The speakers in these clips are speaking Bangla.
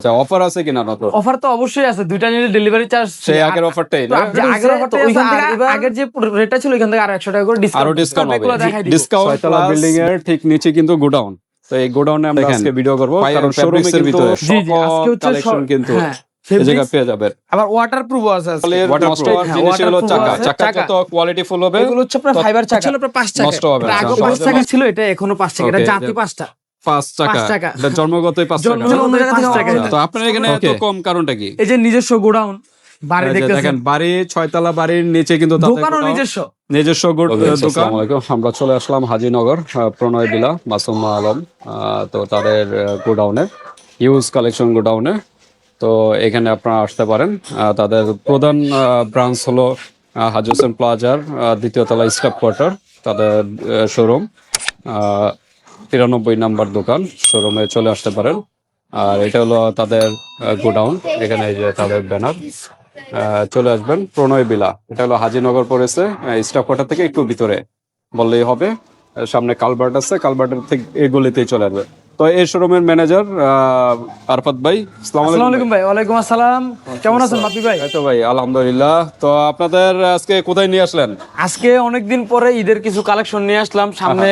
আচ্ছা, অফার আছে কিনা নতুন? অফার তো অবশ্যই আছে, দুইটা নিলে ডেলিভারি চার্জ সেই আগের অফারটাই না? আগের অফারটা ওইখান থেকে আগের যে রেটটা ছিল ওইখান থেকে আরো 100 টাকা করে আরো ডিসকাউন্ট হবে। ডিসকাউন্ট প্লাস বিল্ডিং এর ঠিক নিচে কিন্তু গোডাউন। তো এই গোডাউনে আমরা আজকে ভিডিও করব, কারণ শোরুমে কিন্তু জি জি আজকে হচ্ছে কালেকশন কিন্তু এই জায়গা পেয়ে যাবেন। আবার ওয়াটারপ্রুফ আছে আজকে। ওয়াটারপ্রুফ জিনিসগুলো চাকা তো কোয়ালিটি ফুল হবে। এগুলো হচ্ছে আপনার ফাইবার চাকা, ছিল আপনার 5 টাকা, নষ্ট হবে না। আগে 5 টাকা ছিল, এটা এখনো 5 টাকা, এটা জাতি 5টা 5 টাকা, এটা জন্মগতই 5 টাকা। তো আপনার এখানে এত কম কারণটা কি? এই যে নিজস্ব গোডাউন বাড়ি দেখেন, বাড়ি 6 তলা বাড়ির নিচে কিন্তু দোকানও নিজস্ব দোকান। আসসালামু আলাইকুম, আমরা চলে আসলাম হাজিনগর প্রণয় বিলা মাসুম আলম, তো তাদের গোডাউনে, হিউজ কালেকশন গোডাউনে। তো এখানে আপনারা আসতে পারেন। তাদের প্রধান ব্রাঞ্চ হলো হাজি হোসেন প্লাজার দ্বিতীয় তলা স্টাফ কোয়ার্টার, তাদের শোরুম 93 নাম্বার দোকান, শোরুমে চলে আসতে পারেন। আর এটা হলো তাদের গোডাউন, এখানে এই যে তাদের ব্যানার, চলে আসবেন প্রণয় বিলা। এটা হলো হাজিনগর পড়েছে, স্টাফ কোয়ার্টার থেকে একটু ভিতরে বললেই হবে। সামনে কালভার্ট আছে, কালভার্টের থেকে এই গলিতেই চলে আসবে। তো এই শোরুমের ম্যানেজার আরফাত ভাই, আসসালামু আলাইকুম ভাই। ওয়ালাইকুম আসসালাম, কেমন আছেন বাপি ভাই? এই তো ভাই আলহামদুলিল্লাহ। তো আপনাদের আজকে কোথায় নিয়ে আসলেন? আজকে অনেকদিন পরে ঈদের কিছু কালেকশন নিয়ে আসলাম, সামনে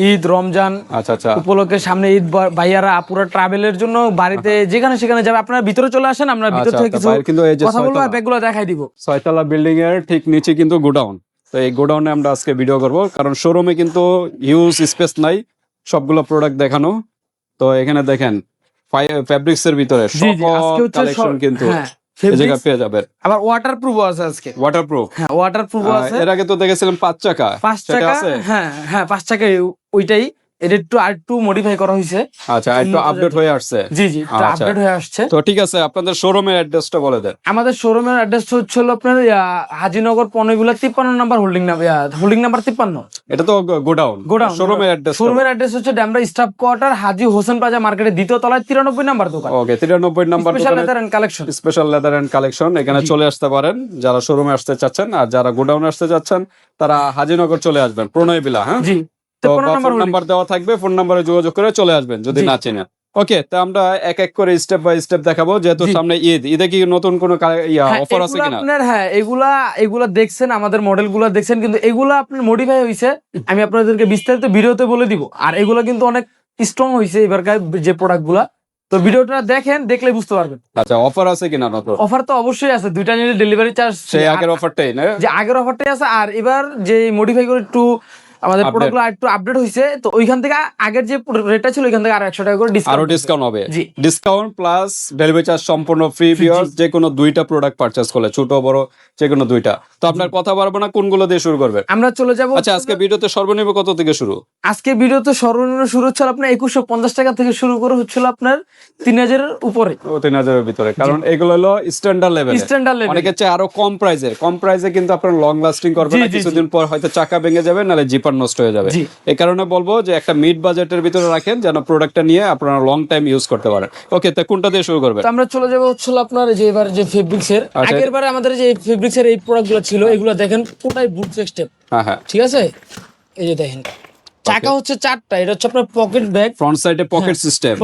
ঈদ রমজান আচ্ছা উপলক্ষে, সামনে ঈদ, ভাইয়ারা আপুরা ট্রাভেলের জন্য বাড়িতে যেখানে সেখানে যাবে, আপনারা ভিতরে চলে আসেন, আমরা ভিতর থেকে কিছু কথা বলবো আর ব্যাগগুলো দেখাই দিব। 6 তলা বিল্ডিং এর ঠিক নিচে কিন্তু গোডাউন। তো এই গোডাউনে আমরা আজকে ভিডিও করব, কারণ শোরুমে কিন্তু হিউজ স্পেস নাই সবগুলো প্রোডাক্ট দেখানো। তো এখানে দেখেন ফেব্রিক্স এর ভিতরে কালেকশন কিন্তু এই জায়গা পেয়ে যাবেন। আবার ওয়াটারপ্রুফ আছে আজকে। ওয়াটারপ্রুফ, হ্যাঁ ওয়াটারপ্রুফ আছে। এর আগে তো দেখেছিলাম 5 টাকা। 5 টাকা, হ্যাঁ 5 টাকা, ওইটাই। এটা একটু মডিফাই করা হয়েছে। আচ্ছা, একটু আপডেট হয়ে আসছে। জি জি, একটু আপডেট হয়ে আসছে। তো ঠিক আছে, আপনাদের শোরুমের অ্যাড্রেসটা বলে দেন। আমাদের শোরুমের অ্যাড্রেস হচ্ছে আপনার হাজিনগর পনেরোগুলা 53 নাম্বার হোল্ডিং নাম্বার 53। এটা তো গোডাউন। শোরুমের অ্যাড্রেস হচ্ছে ডেমরা স্টাফ কোয়ার্টার, হাজি হোসেন প্লাজা মার্কেটের দ্বিতীয় তলায় 93 নাম্বার দোকান। ওকে, 93 নাম্বার দোকান, স্পেশাল লেদার এন্ড কালেকশন। এখানে চলে আসতে পারেন যারা শোরুমে আসতে চাচ্ছেন, আর যারা গোডাউনে আসতে চাচ্ছেন তারা হাজিনগর চলে আসবেন প্রণয় বিলা। হ্যাঁ জি, তো ফোন নাম্বার দেওয়া থাকবে, ফোন নাম্বারে যোগাযোগ করে চলে আসবেন যদি না চেনেন। ওকে, তো আমরা এক এক করে স্টেপ বাই স্টেপ দেখাবো, যেহেতু সামনে ঈদ। ঈদে কি নতুন কোনো অফার আছে কিনা? আপনার হ্যাঁ, এগুলা দেখছেন, আমাদের মডেলগুলো দেখছেন, কিন্তু এগুলা আপনার মডিফাই হইছে, আমি আপনাদেরকে বিস্তারিত ভিডিওতে বলে দিব। আর এগুলা কিন্তু অনেক স্ট্রং হইছে এবারকার যে প্রোডাক্টগুলা, তো ভিডিওটা দেখেন, দেখলে বুঝতে পারবেন। আচ্ছা, অফার আছে কিনা নতুন? অফার তো অবশ্যই আছে, দুইটা নিলে ডেলিভারি চার্জ সেই আগের অফারটাই না? যে আগের অফারটাই আছে, আর এবার যে মডিফাই করে একটু আমাদের প্রোডাক্টগুলো একটু আপডেট হইছে, তো ওইখান থেকে আগের যে রেটটা ছিল ওইখান থেকে আরো 100 টাকা করে ডিসকাউন্ট হবে। ডিসকাউন্ট প্লাস ডেলিভারি চার্জ সম্পূর্ণ ফ্রি। ভিউয়ার্স, যে কোনো দুইটা প্রোডাক্ট পারচেজ করলে, ছোট বড় যে কোনো দুইটা। তো আপনার কথা বলবো না, কোনগুলো দিয়ে শুরু করবেন? আমরা চলে যাব। আচ্ছা, আজকে ভিডিওতে সর্বনিম্ন কত থেকে শুরু? আজকে ভিডিওতে সর্বনিম্ন শুরু হচ্ছে আপনার 2150 টাকা থেকে শুরু করে হচ্ছিল আপনার 3000 এর উপরে। ও 3000 এর ভিতরে, কারণ এগুলো হলো স্ট্যান্ডার্ড লেভেল। অনেকে চায় আরো কম প্রাইসে কিন্তু আপনার লং লাস্টিং করবে না, কিছুদিন পর হয়তো চাকা ভেঙে যাবে, নালে জিপার নষ্ট হয়ে যাবে। এই কারণে বলবো যে একটা মিড বাজেটের ভিতরে রাখেন, যেন প্রোডাক্টটা নিয়ে আপনারা লং টাইম ইউজ করতে পারেন। ওকে, তো কোনটা দিয়ে শুরু করবেন? আমরা চলে যাব হচ্ছে আপনার যে এবার যে ফেব্রিক্স এর, আগের বারে আমাদের যে ফেব্রিক্স এর এই প্রোডাক্টগুলো ছিল, এগুলো দেখেন পুরোটাই বুট স্টেপ। হ্যাঁ, ঠিক আছে, এই যে দেখেন চাকা হচ্ছে 4টা, এটা হচ্ছে আপনার পকেট ব্যাগ, ফ্রন্ট সাইডে পকেট সিস্টেম।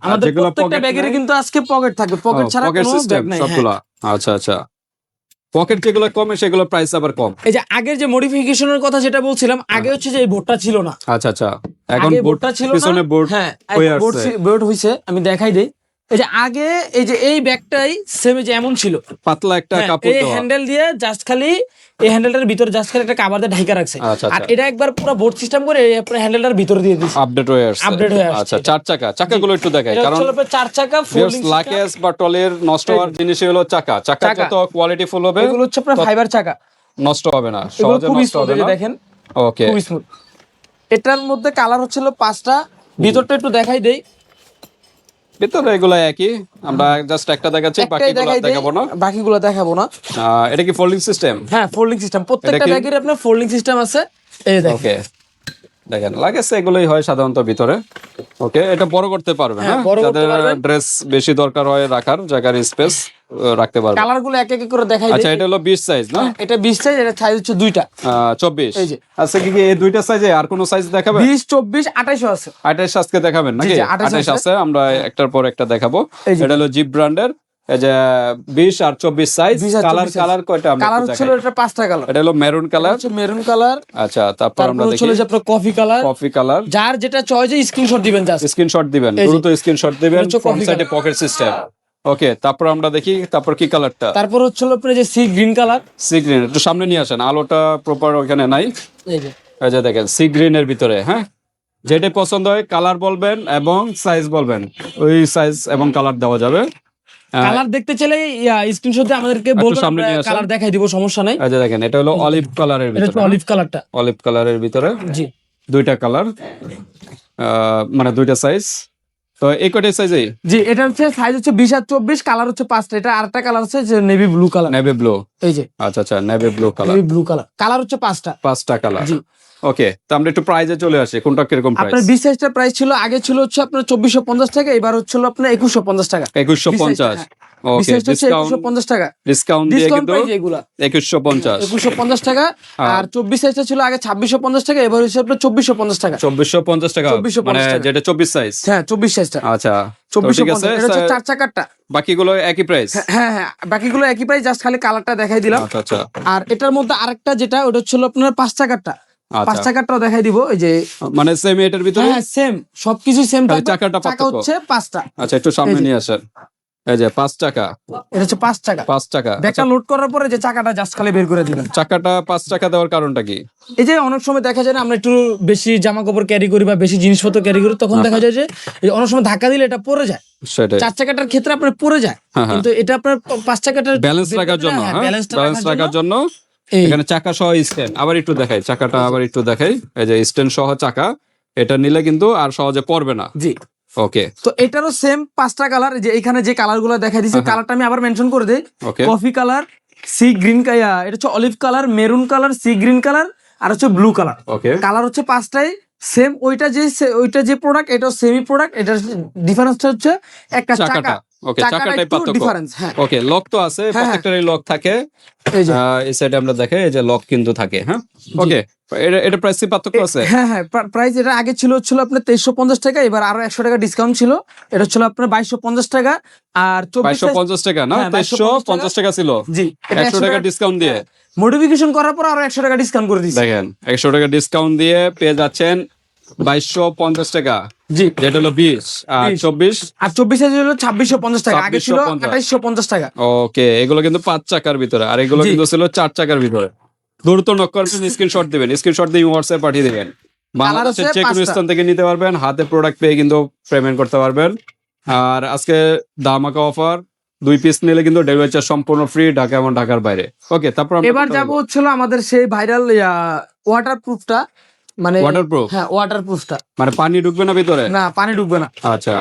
আমাদের প্রত্যেকটা ব্যাগের কিন্তু আজকে পকেট থাকবে, পকেট ছাড়া কোনো ব্যাগ নাই সবগুলো। আচ্ছা, পকেট যেগুলো কমে সেগুলো প্রাইস আবার কম। এই যে আগের যে মডিফিকেশনের কথা যেটা বলছিলাম, আগে হচ্ছে যে এই বোর্ডটা ছিল না। আচ্ছা, এখন বোর্ডটা ছিল না, পিছনে বোর্ড বোর্ড হইছে, আমি দেখাই দেই। এই যে আগে এই ব্যাগটাই সেম যে এমন ছিল, পাতলা একটা কাপড় দেওয়া, এই হ্যান্ডেল দিয়ে জাস্ট খালি এই হ্যান্ডেলটার ভিতরে জাস্ট খালি একটা কভার দিয়ে ঢাকা রাখছে। আর এটা একবার পুরো বোর্ড সিস্টেম করে আপনার হ্যান্ডেলটার ভিতরে দিয়ে দিয়েছে, আপডেট হয়ে আসছে। আচ্ছা, 4 চাকাগুলো একটু দেখাই, কারণ 4 চাকা ফোল্ডিং লাকেজ বা টলের নষ্ট হওয়ার জিনিস হলো চাকা যত কোয়ালিটি ফুল হবে, এগুলো হচ্ছে আপনার ফাইবার চাকা, নষ্ট হবে না, সহজে নষ্ট হবে না। দেখেন ওকে, খুব স্মুথ। এটার মধ্যে কালার হচ্ছিল 5টা, ভিতরটা একটু দেখাই দেই। ভিতরে এগুলো একই, আমরা জাস্ট একটা দেখাচ্ছি, বাকিগুলো দেখাবো না। এটা কি ফোল্ডিং সিস্টেম? হ্যাঁ, ফোল্ডিং সিস্টেম, প্রত্যেকটা ব্যাগের আপনার ফোল্ডিং সিস্টেম আছে। এই দেখেন, ওকে, দেখেন লাগেছে এগুলোই হয় সাধারণত ভিতরে। ওকে, এটা বড় করতে পারবে হ্যাঁ, না, বড় করতে যাদের পারবেন। ড্রেস বেশি দরকার হয় রাখার জায়গার স্পেস রাখতে পারবে। কালার গুলো এক এক করে দেখাই আচ্ছা, দিই। এটা হলো 20 সাইজ না? হ্যাঁ, এটা 20 সাইজ, এটা সাইজ হচ্ছে দুইটা। 24। এই যে। আচ্ছা, কি এই দুইটা সাইজে আর কোনো সাইজ দেখাবে? 20, 24, 28 আছে। 28 আজকে দেখাবেন নাকি? জি, 28 28 আছে, আমরা একটার পর একটা দেখাবো। এই যে। এটা হলো জিপ ব্র্যান্ডের, এই যে 20 আর 24 সাইজ। 20 আর 24 size। কালার কয়টা আমরা কালার একটু হচ্ছে দেখাই। এটা 5টা কালার। এটা হলো মেরুন কালার। হচ্ছে মেরুন কালার, আচ্ছা, তারপর তারপর আমরা হচ্ছে দেখি যে আপনার কফি কালার। Coffee colour. যার যেটা চয়েস স্ক্রিনশট দিবেন জাস্ট। স্ক্রিনশট দিবেন, এই যে। দ্রুত স্ক্রিনশট দিবেন। এটা হচ্ছে ফ্রন্ট coffee সাইডে color। Pocket system. ওকে, তারপর আমরা দেখি তারপর কি কালারটা? তারপর হচ্ছে আপনার যে C green colour. Sea green, একটু সামনে নিয়ে আসেন, আলোটা প্রপার ওখানে নাই। এই যে। এই যে দেখেন সি গ্রিনের ভিতরে, হ্যাঁ, যেটা পছন্দ হয় কালার বলবেন এবং সাইজ বলবেন, ওই সাইজ এবং কালার দেওয়া যাবে। কালার দেখতে চাইলে স্ক্রিনশট দিয়ে আমাদেরকে একটু বলবেন, সামনে আমরা নিয়ে আসেন। কালার দেখাই দিব, সমস্যা নাই। এই যে দেখেন এটা হলো অলিভ কালারের এটা ভিতরে। হচ্ছে অলিভ কালারটা। অলিভ কালারের ভিতরে জি। দুইটা কালার, মানে দুইটা সাইজ। তো এই কয়টা সাইজে? জি, এটা হচ্ছে সাইজ হচ্ছে 20 আর 24, কালার হচ্ছে 5টা। এটা আরেকটা কালার আছে যে navy blue colour. Navy blue. এই যে আচ্ছা আচ্ছা, navy blue colour. Navy blue colour, colour হচ্ছে 5টা। 5টা কালার। জি। ওকে, তো আমরা একটু প্রাইজে চলে আসি, কোনটা কিরকম আপনার প্রাইস? 20 সাইজটা প্রাইস ছিল, আগে ছিল হচ্ছে আপনার 2450 টাকা, এবার হচ্ছে আপনার 2150 টাকা। 2150। 20 ওকে, সাইজটা হচ্ছে ডিসকাউন্ট 2150 টাকা। ডিসকাউন্ট দিয়ে ডিসকাউন্ট কিন্তু প্রাইস এগুলা 2150। 2150 টাকা। আর 24 সাইজটা ছিল আগে 2650 টাকা, এবার হচ্ছে আপনার 2450 টাকা। 2450 টাকা, 2450 মানে টাকা। যেটা 24 সাইজ। হ্যাঁ, 24 সাইজটা আচ্ছা, তো ঠিক আছে। 2450। এটা হচ্ছে 4 চাকারটা। বাকিগুলো একই প্রাইস? হ্যাঁ হ্যাঁ, বাকিগুলো একই প্রাইস, জাস্ট খালি কালারটা দেখাই দিলাম। আচ্ছা আচ্ছা আর এটার মধ্যে আরেকটা যেটা, ওটা হচ্ছে আপনার 5 চাকারটা। 5 আচ্ছা, চাকারটাও দেখাই দিব। এই যে মানে সেম এটার ভিতরে? হ্যাঁ, সেম, সবকিছু সেম খালি থাকবে। চাকাটা চাকা পার্থক্য। হচ্ছে 5টা। আচ্ছা, একটু সামনে এই যে। নিয়ে আসেন। এই যে 5 টাকা। এটা হচ্ছে 5 চাকা। 5 টাকা। ব্যাগটা লোড করার পরে যে চাকাটা জাস্ট খালি বের করে দিবেন। চাকাটা 5 টাকা দেওয়ার কারণটা কি? এই যে অনেক সময় দেখা যায় না, আমরা একটু বেশি জামা কাপড় ক্যারি করি বা বেশি জিনিসপত্র ক্যারি করি, তখন দেখা যায় যে এই অনেক সময় ধাক্কা দিলে এটা পড়ে যায়। সেটাই। 4 চাকাটার ক্ষেত্রে আপনার পড়ে যায়, হ্যাঁ, কিন্তু এটা আপনার 5 চাকাটার ব্যালেন্স রাখার জন্য, হ্যাঁ, ব্যালেন্স ব্যালেন্স রাখার জন্য এই এখানে চাকা সহ স্ট্যান্ড। আবার একটু দেখাই চাকাটা, আবার একটু দেখাই। এই যে স্ট্যান্ড সহ চাকা, এটা নিলে কিন্তু আর সহজে পড়বে না। জি। ওকে, তো এটারও সেম 5টা কালার। যে এখানে যে কালার গুলো দেখা দিচ্ছে, কালারটা আমি আবার মেনশন করে দেই। Okay. Coffee colour, sea green, এটা হচ্ছে olive colour, maroon colour, sea green colour, আর হচ্ছে ব্লু কালার। ওকে, কালার হচ্ছে 5টাই সেম। ওইটা যে প্রোডাক্ট, এটাও সেমি প্রোডাক্ট। এটার ডিফারেন্সটা হচ্ছে একটা চাকাটা। চাকা। ওকে, চাকাটা চাকাটাই একটু পার্থক্য। ডিফারেন্স। হ্যাঁ, ওকে, লক তো আছে, হ্যাঁ। প্রত্যেকটারই লক থাকে। এই যে। এই সাইডে আমরা দেখাই, এই যে লক কিন্তু থাকে। হ্যাঁ, ওকে, এটা প্রাইস পার্থক্য আছে? হ্যাঁ হ্যাঁ, প্রাইস এটা আগে ছিল আপনার 2350 টাকা, এবার আরো 100 টাকা ডিসকাউন্ট ছিল। এটা ছিল আপনার 2250 টাকা। আর 2250 টাকা না, হ্যাঁ, 2350 টাকা ছিল। জি, এটা 100 টাকা ডিসকাউন্ট দিয়ে মডিফিকেশন করার পর আরো 100 টাকা ডিসকাউন্ট করে দিয়েছি। দেখেন, 100 টাকা ডিসকাউন্ট দিয়ে পেয়ে যাচ্ছেন 2250 টাকা, জি। যেটা হলো 20 আর 24। আর 24 সাইজ হলো 2650 টাকা, আগে ছিল 2650। 2850 টাকা। ওকে, এগুলো কিন্তু 5 চাকার ভিতরে, আর এগুলো জি। কিন্তু ছিল 4 চাকার ভিতরে। দ্রুত নক করবেন, স্ক্রিনশট দিবেন, স্ক্রিনশট দিয়ে হোয়াটসঅ্যাপ পাঠিয়ে দিবেন। বাংলাদেশের হচ্ছে যে কোনো 5টা। স্থান থেকে নিতে পারবেন, হাতে প্রোডাক্ট পেয়ে কিন্তু পেমেন্ট করতে পারবেন। আর আজকে ধামাকা অফার, 2 পিস নিলে কিন্তু ডেলিভারি চার্জ সম্পূর্ণ ফ্রি, ঢাকা এবং ঢাকার বাইরে। ওকে, তারপর আমরা এবার কথা যাবো বলবো। হচ্ছিল আমাদের সেই ভাইরাল ওয়াটারপ্রুফটা, মানে Waterproof? হ্যাঁ, ওয়াটারপ্রুফটা। মানে পানি ঢুকবে না ভিতরে? না, পানি ঢুকবে না। আচ্ছা,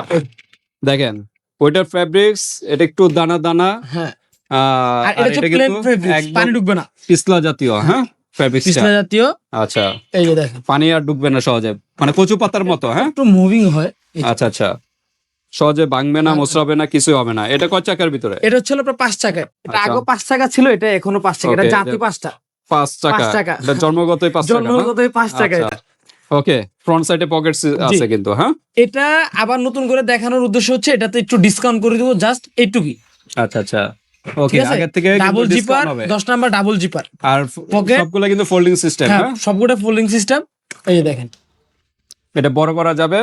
দেখেন ওইটার ফেব্রিক্স, এটা একটু দানা দানা। হ্যাঁ, আর আর এটা হচ্ছে এটা প্লেন কিন্তু ফেব্রিক, একদম পানি ঢুকবে না। পিছলা জাতীয়, হ্যাঁ, ফেব্রিক্সটা। পিছলা জাতীয়। আচ্ছা, এই যে দেখেন, পানি আর ঢুকবে না সহজে, মানে কচু পাতার মতো। হ্যাঁ, একটু মুভিং হয়। এই যে। আচ্ছা আচ্ছা, সহজে ভাঙবে না, মোচড়াবে না, কিছু হবে না। এটা কয় চাকার ভিতরে? এটা হচ্ছে আপনার 5 চাকা। এটা আচ্ছা। আগে 5 চাকা ছিল, এটা এখনো 5 চাকা। এটা Okay, জাতি 5টা। 5 চাকা। 5 চাকা। এটা জন্মগতই 5 চাকা না? জন্মগতই 5 চাকা আচ্ছা। এটা। ওকে, ফ্রন্ট সাইডে পকেট আছে কিন্তু। হ্যাঁ, এটা আবার নতুন করে দেখানোর উদ্দেশ্য হচ্ছে এটাতে একটু ডিসকাউন্ট করে দিব, জাস্ট এইটুকুই। আচ্ছা আচ্ছা, ওকে, ঠিক আছে, আগের থেকে ডাবল জিপার, ডিসকাউন্ট হবে। 10 নাম্বার ডাবল জিপার। আর Pocket? সবগুলো কিন্তু ফোল্ডিং সিস্টেম। হ্যাঁ, হ্যাঁ, সবগুলো ফোল্ডিং সিস্টেম। এই যে দেখেন, এটা বড় করা যাবে,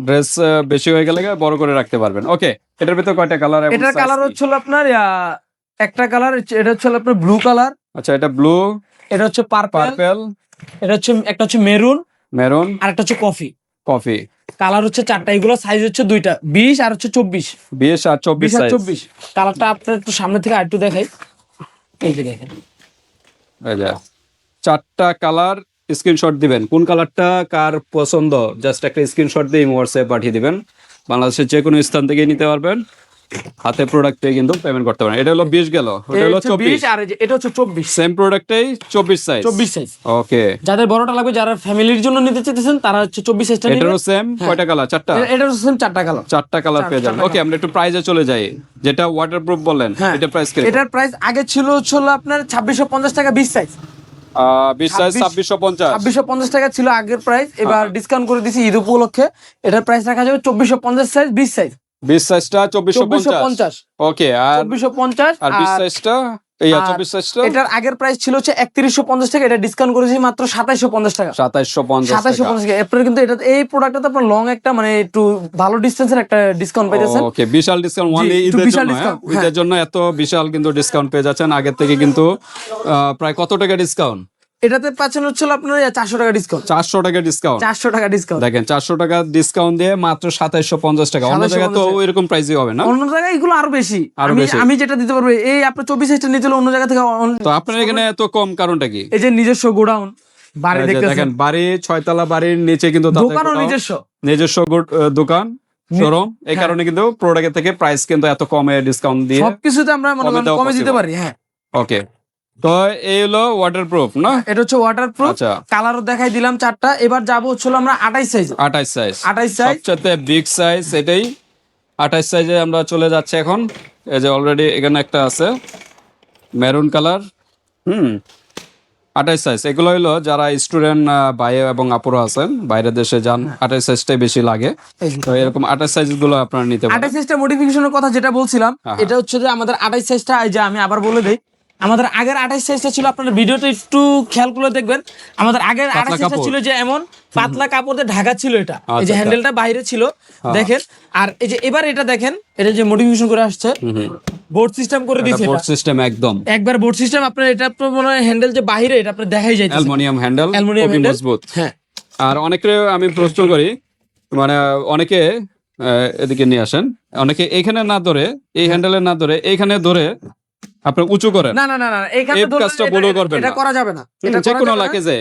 ড্রেস বেশি হয়ে গেলে বড় করে রাখতে পারবেন। ওকে, এটার ভিতরে কয়টা কালার? এটার কালার হচ্ছে আপনার একটা কালার, এটা হচ্ছে আপনার ব্লু কালার। আচ্ছা, এটা ব্লু, এটা হচ্ছে পার্পল, পার্পল, এটা হচ্ছে একটা হচ্ছে মেরুন, মেরুন, আর একটা হচ্ছে কফি। কফি। কালার হচ্ছে 4টা, এগুলো সাইজ হচ্ছে 2টা, 20 আর হচ্ছে 24। 20 আর 24 20 আর সাইজ। 24 কালারটা আপনার একটু সামনে থেকে আরেকটু দেখাই। এই যে দেখেন, এই যে 4টা কালার, স্ক্রিনশট দিবেন কোন কালারটা কার পছন্দ, জাস্ট একটা স্ক্রিনশট দিয়ে হোয়াটসঅ্যাপ পাঠিয়ে দিবেন। বাংলাদেশের যে কোনো স্থান থেকে নিতে পারবেন। হাতে প্রোডাক্ট পেয়ে কিন্তু পেমেন্ট করতে পারেন। এটা হলো 20 গেল, ওটা হলো 24 আর এই যে এটা হচ্ছে 24 সেম প্রোডাক্টেই 24 সাইজ। 24 সাইজ। ওকে, যাদের বড়টা লাগবে, যারা ফ্যামিলির জন্য নিতে চাইতেছেন তারা হচ্ছে 24 সাইজটা নেবেন। এটারও সেম কয়টা কালার? চারটা। এটারও সেম চারটা কালার। চারটা কালার পেয়ে যাবেন। ওকে, আমরা একটু প্রাইসে চলে যাই। যেটা ওয়াটারপ্রুফ বললেন, এটা প্রাইস কি? এটার প্রাইস আগে ছিল হচ্ছে আপনার 2650 টাকা 20 সাইজ। 20 সাইজ 2650। 2650 টাকা ছিল আগের প্রাইস, এবার ডিসকাউন্ট করে দিয়েছি ঈদ উপলক্ষে। এটার প্রাইস রাখা যাবে 2450 সাইজ 20 সাইজ। 20 সাইজটা 2450। ওকে, আর 2450 আর 20 সাইজটা এই 24 সাইজটা এটার আগের প্রাইস ছিল হচ্ছে 3150 টাকা, এটা ডিসকাউন্ট করেছি মাত্র 2750 টাকা। 2750 2750 টাকা। এরপরে কিন্তু এটা এই প্রোডাক্টটাতে আপনার লং একটা মানে একটু ভালো ডিসটেন্সের একটা ডিসকাউন্ট পাইতেছেন। ওকে, বিশাল ডিসকাউন্ট ওনলি ঈদের জন্য। ঈদের জন্য এত বিশাল কিন্তু ডিসকাউন্ট পেয়ে যাচ্ছেন আগের থেকে কিন্তু। প্রায় কত টাকা ডিসকাউন্ট? এটাতে পাচ্ছেন হচ্ছে আপনার 400 টাকা ডিসকাউন্ট। 400 টাকা ডিসকাউন্ট। 400 টাকা ডিসকাউন্ট। দেখেন, 400 টাকা ডিসকাউন্ট দিয়ে মাত্র 2750 টাকা। অন্য জায়গায় তো এরকম প্রাইসই হবে না? অন্য জায়গায় এগুলো আরো বেশি। আমি যেটা দিতে পারবো এই আপনার 24 সাইজটা নিতে হলে অন্য জায়গা থেকে। তো আপনার এখানে এত কম কারণটা কি? এই যে নিজস্ব গোডাউন বাড়ি দেখতেছেন, দেখেন বাড়ি 6 তলা বাড়ির নিচে কিন্তু দোকানও নিজস্ব দোকান শোরুম। এই কারণে কিন্তু প্রোডাক্টের থেকে প্রাইস কিন্তু এত কমে ডিসকাউন্ট দিয়ে সবকিছুতে আমরা মনে করেন কমে দিতে পারি। হ্যাঁ, ওকে। তো এই হলো ওয়াটারপ্রুফ না? এটা হচ্ছে ওয়াটারপ্রুফ। আচ্ছা, কালারও দেখাই দিলাম চারটা। এবার যাবো হচ্ছে আমরা 28 সাইজ। 28 সাইজ। 28 সাইজ সবচেয়ে বিগ সাইজ এটাই। 28 সাইজে আমরা চলে যাচ্ছি এখন। এই যে অলরেডি এখানে একটা আছে মেরুন কালার। 28 সাইজ। এগুলো হলো যারা স্টুডেন্ট ভাই এবং আপুরা আছেন, বাইরের দেশে যান, 28 সাইজটাই বেশি লাগে। তো এরকম 28 সাইজ গুলো আপনারা নিতে পারেন। 28 সাইজটা মডিফিকেশনের কথা যেটা বলছিলাম, এটা হচ্ছে যে আমাদের 28 সাইজটা, এই যে আমি আবার বলে দেই, আমাদের আগের 28 সাইজটা ছিল, আপনারা ভিডিওটা একটু খেয়াল করে দেখবেন, আমাদের আগের 28 সাইজটা ছিল যে এমন পাতলা কাপড় দিয়ে ঢাকা ছিল। এটা এই যে হ্যান্ডেলটা বাইরে ছিল দেখেন। আর এই যে এবার এটা দেখেন, এটা যে মডিফিকেশন করে আসছে, বোর্ড সিস্টেম করে দিয়েছে। বোর্ড সিস্টেম একবার বোর্ড সিস্টেম। আপনার এটা তো মনে হয় হ্যান্ডেল যে বাইরে, এটা আপনার দেখাই যায় অ্যালুমিনিয়াম হ্যান্ডেল, খুবই মজবুত। হ্যাঁ, আর অনেকে আমি প্রশ্ন করি, মানে অনেকে এদিকে নিয়ে আসেন, অনেকে এইখানে না ধরে, এই হ্যান্ডেলে না ধরে এইখানে ধরে আপনি উঁচু করেন। না, এইখানে কাজটা বলেও করবেন না, এটা করা যাবে না। এটা যে কোনো লাগেজে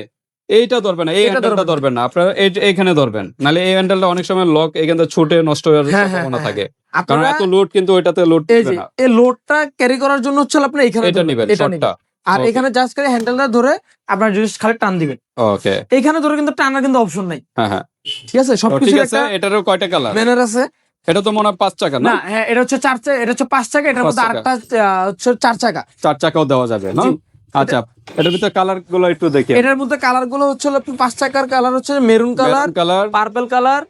এইটা ধরবেন না, এই হ্যান্ডেলটা ধরবেন না, আপনারা এইখানে ধরবেন, নালে এই হ্যান্ডেলটা অনেক সময় লক এখানে ছুটে নষ্ট হওয়ার সম্ভাবনা থাকে, কারণ এত লোড কিন্তু ওইটাতে লোড দিবে না। এই লোডটা ক্যারি করার জন্য হচ্ছে আপনি এখানে এটা নেবেন, শর্টটা। আর এখানে জাস্ট করে হ্যান্ডেলটা ধরে আপনার জাস্ট খালি টান দিবেন। ওকে, এখানে ধরে কিন্তু টানার কিন্তু অপশন নাই। হ্যাঁ, ঠিক আছে, সবকিছু ঠিক আছে। এটারও কয়টা কালার? ব্যানার আছে। এটা তো মনে হয় 5 চাকা না? হ্যাঁ, এটা হচ্ছে 4 চাকা, এটা হচ্ছে 5 চাকা, এটার মধ্যে আরেকটা হচ্ছে 4 চাকা। 4 চাকাও দেওয়া যাবে না? আচ্ছা, এটার ভিতরে কালার গুলো একটু দেখি। এটার মধ্যে কালার গুলো হচ্ছে 5 চাকার কালার হচ্ছে maroon colour, purple colour,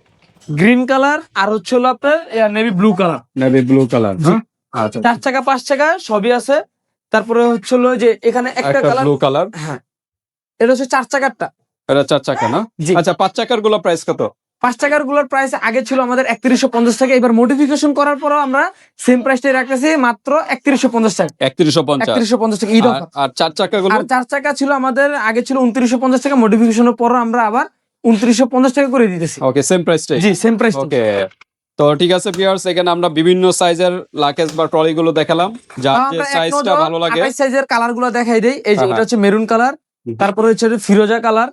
green colour, আর হচ্ছে আপনার navy blue colour. Navy blue colour. আচ্ছা, 4 চাকা 5 চাকা সবই আছে। তারপরে হচ্ছে যে এখানে একটা কালার ব্লু কালার। হ্যাঁ, এটা হচ্ছে 4 চাকারটা। এটা 4 চাকা না? আচ্ছা, 5 চাকার গুলো প্রাইস কত? 5 চাকার গুলোর প্রাইস আগে ছিল আমাদের 3150 টাকা, এবার মডিফিকেশন করার পরও আমরা সেম প্রাইসটাই রাখতেছি মাত্র 3150 টাকা। 3150 টাকা ঈদ অফার। আর 4 চাকা গুলো? আর 4 চাকা ছিল আমাদের আগে ছিল 2950 টাকা, মডিফিকেশনের পর আমরা আবার 2950 টাকা করে দিতেছি। ওকে, সেম প্রাইসটাই? জি, সেম প্রাইস। ওকে, তো ঠিক আছে ভিউয়ার্স, এখানে আমরা বিভিন্ন সাইজের লাগেজ বা ট্রলি গুলো দেখালাম, যার যে সাইজটা ভালো লাগে। 28 সাইজের কালার গুলো দেখাই দেই। এই যে এটা হচ্ছে মেরুন কালার, তারপরে হচ্ছে ফিরোজা কালার।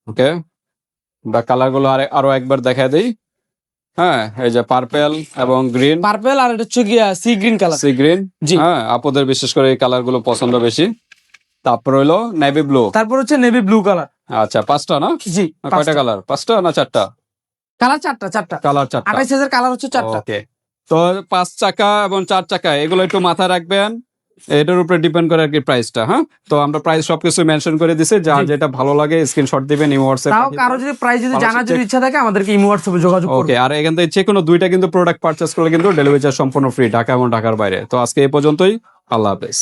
ওকে, বা কালার গুলো আরো একবার দেখা দেই। হ্যাঁ, এই যে পার্পল এবং গ্রিন। পার্পল আর এটা হচ্ছে sea green colour. Sea green, জি। হ্যাঁ, আপনাদের বিশেষ করে এই কালার গুলো পছন্দ বেশি। তারপর হলো নেভি ব্লু। তারপর হচ্ছে নেভি ব্লু কালার। আচ্ছা, 5টা না? জি। কয়টা কালার? 5টা না 4টা? কালার 4টা। কালার 4টা। 28 সাইজের কালার হচ্ছে 4টা। ওকে, তো 5 চাকা এবং 4 চাকা এগুলো একটু মাথায় রাখবেন, এটার উপরে ডিপেন্ড করে আর কি প্রাইসটা। হ্যাঁ, তো আমরা প্রাইস সবকিছু মেনশন করে দিছি, যা যেটা ভালো লাগে স্ক্রিনশট দিবেন ইমো হোয়াটসঅ্যাপ। তাও কারো যদি প্রাইস যদি জানার যদি ইচ্ছা থাকে আমাদেরকে ইমো হোয়াটসঅ্যাপে যোগাযোগ করুন। ওকে, আর এখান থেকে যে কোনো 2টা কিন্তু প্রোডাক্ট পারচেজ করলে কিন্তু ডেলিভারি চার্জ সম্পূর্ণ ফ্রি, ঢাকা এবং ঢাকার বাইরে। তো আজকে এই পর্যন্তই, আল্লাহ হাফেজ।